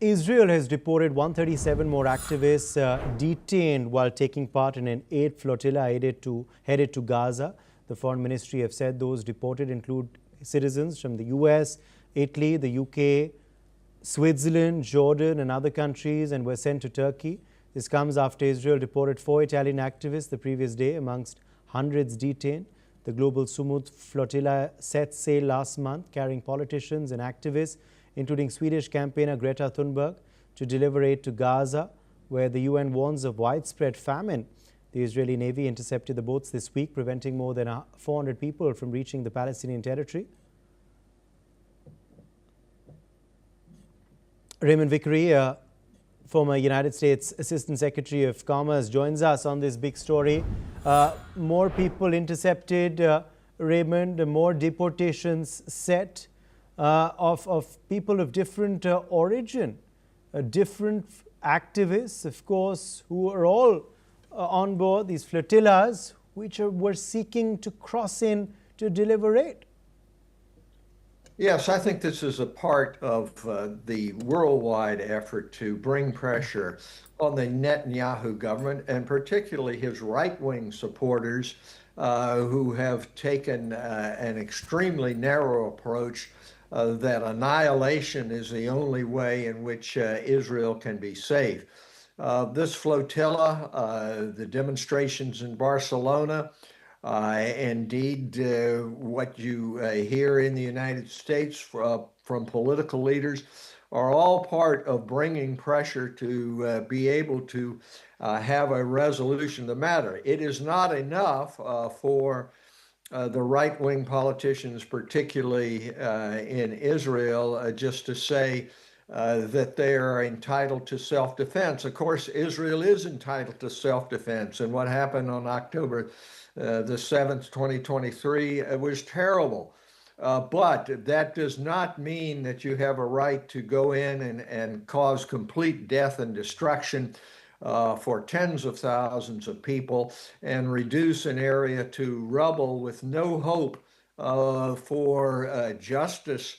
Israel has deported 137 more activists detained while taking part in an aid flotilla headed to Gaza. The Foreign Ministry have said those deported include citizens from the US, Italy, the UK, Switzerland, Jordan and other countries, and were sent to Turkey. This comes after Israel deported 4 Italian activists the previous day amongst hundreds detained. The global Sumut Flotilla set sail last month carrying politicians and activists, including Swedish campaigner Greta Thunberg, to deliver aid to Gaza, where the UN warns of widespread famine. The Israeli Navy intercepted the boats this week, preventing more than 400 people from reaching the Palestinian territory. Raymond Vickery, former United States Assistant Secretary of Commerce, joins us on this big story. More people intercepted, Raymond, more deportations set of people of different origin, different activists, of course, who are all on board these flotillas, which were seeking to cross in to deliver aid. Yes, I think this is a part of the worldwide effort to bring pressure on the Netanyahu government, and particularly his right-wing supporters who have taken an extremely narrow approach that annihilation is the only way in which Israel can be safe. This flotilla, the demonstrations in Barcelona, indeed, what you hear in the United States from political leaders are all part of bringing pressure to be able to have a resolution of the matter. It is not enough for the right-wing politicians, particularly in Israel, just to say that they are entitled to self-defense. Of course, Israel is entitled to self-defense, and what happened on October the 7th, 2023, was terrible. But that does not mean that you have a right to go in and cause complete death and destruction for tens of thousands of people and reduce an area to rubble with no hope for justice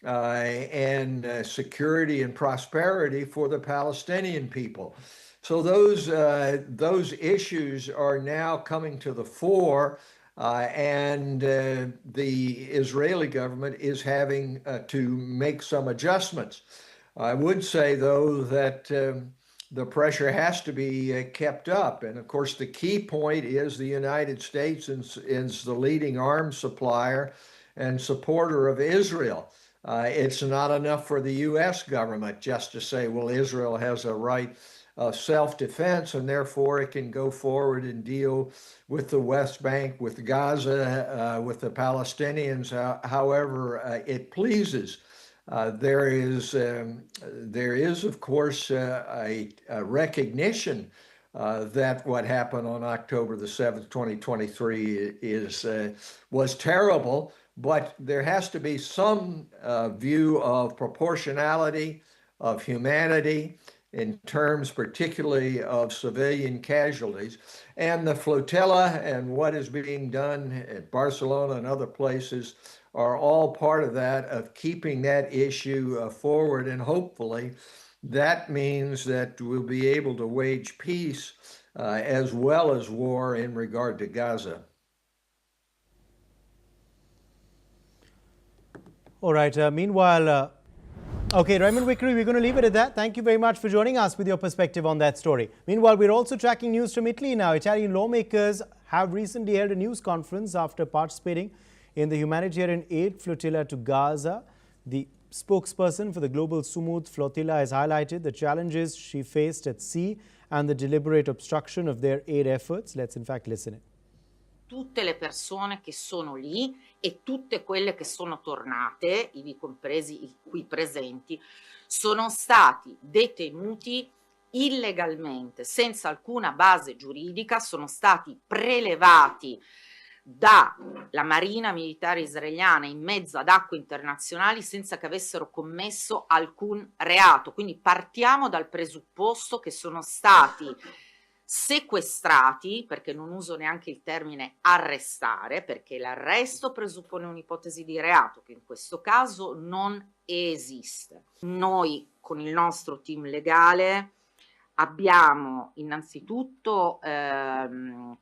and security and prosperity for the Palestinian people. So those issues are now coming to the fore, and the Israeli government is having to make some adjustments. I would say, though, that the pressure has to be kept up. And of course, the key point is the United States is the leading arms supplier and supporter of Israel. It's not enough for the US government just to say, well, Israel has a right of self-defense, and therefore it can go forward and deal with the West Bank, with Gaza, with the Palestinians, however it pleases. There is, of course, a recognition that what happened on October the 7th, 2023 was terrible, but there has to be some view of proportionality, of humanity, in terms particularly of civilian casualties. And the flotilla and what is being done at Barcelona and other places are all part of that, of keeping that issue forward. And hopefully that means that we'll be able to wage peace as well as war in regard to Gaza. All right. Meanwhile, okay, Raymond Vickery, we're going to leave it at that. Thank you very much for joining us with your perspective on that story. Meanwhile, we're also tracking news from Italy now. Italian lawmakers have recently held a news conference after participating in the humanitarian aid flotilla to Gaza. The spokesperson for the global Sumut Flotilla has highlighted the challenges she faced at sea and the deliberate obstruction of their aid efforts. Let's in fact listen in. Tutte le persone che sono lì e tutte quelle che sono tornate, ivi compresi i qui presenti, sono stati detenuti illegalmente, senza alcuna base giuridica, sono stati prelevati dalla Marina Militare Israeliana in mezzo ad acque internazionali senza che avessero commesso alcun reato. Quindi partiamo dal presupposto che sono stati sequestrati, perché non uso neanche il termine arrestare, perché l'arresto presuppone un'ipotesi di reato che in questo caso non esiste. Noi con il nostro team legale abbiamo innanzitutto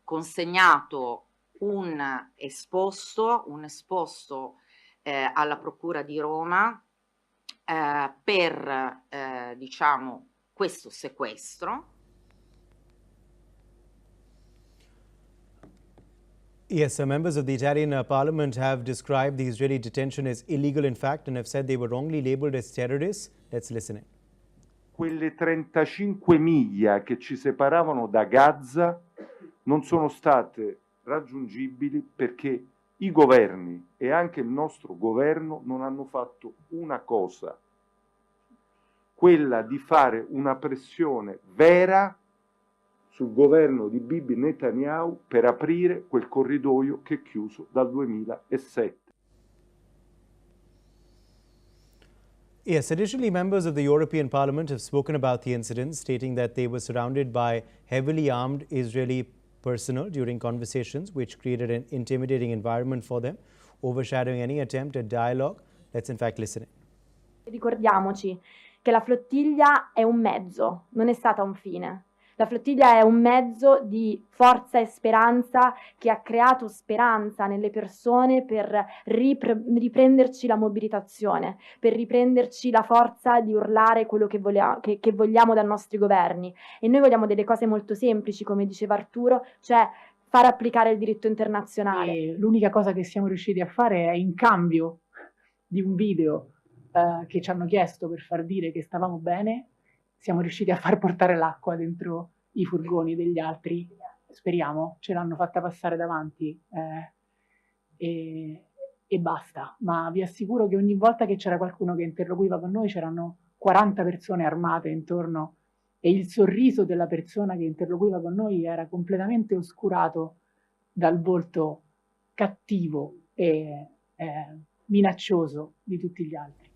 consegnato un esposto alla Procura di Roma per diciamo questo sequestro. Yes, members of the Italian parliament have described the Israeli detention as illegal in fact and have said they were wrongly labeled as terrorists. Let's listen in. Quelle 35 miglia che ci separavano da Gaza non sono state raggiungibili perché i governi e anche il nostro governo non hanno fatto una cosa, quella di fare una pressione vera sul governo di Bibi Netanyahu per aprire quel corridoio che è chiuso dal 2007. Yes, additionally, members of the European Parliament have spoken about the incident, stating that they were surrounded by heavily armed Israeli personnel during conversations, which created an intimidating environment for them, overshadowing any attempt at dialogue. Let's in fact listen in. Ricordiamoci che la flottiglia è un mezzo, non è stata un fine. La flottiglia è un mezzo di forza e speranza che ha creato speranza nelle persone per riprenderci la mobilitazione, per riprenderci la forza di urlare quello che vogliamo dai nostri governi. E noi vogliamo delle cose molto semplici, come diceva Arturo, cioè far applicare il diritto internazionale. E l'unica cosa che siamo riusciti a fare è, in cambio di un video che ci hanno chiesto per far dire che stavamo bene, siamo riusciti a far portare l'acqua dentro i furgoni degli altri, speriamo, ce l'hanno fatta passare davanti e basta. Ma vi assicuro che ogni volta che c'era qualcuno che interloquiva con noi c'erano 40 persone armate intorno e il sorriso della persona che interloquiva con noi era completamente oscurato dal volto cattivo e minaccioso di tutti gli altri.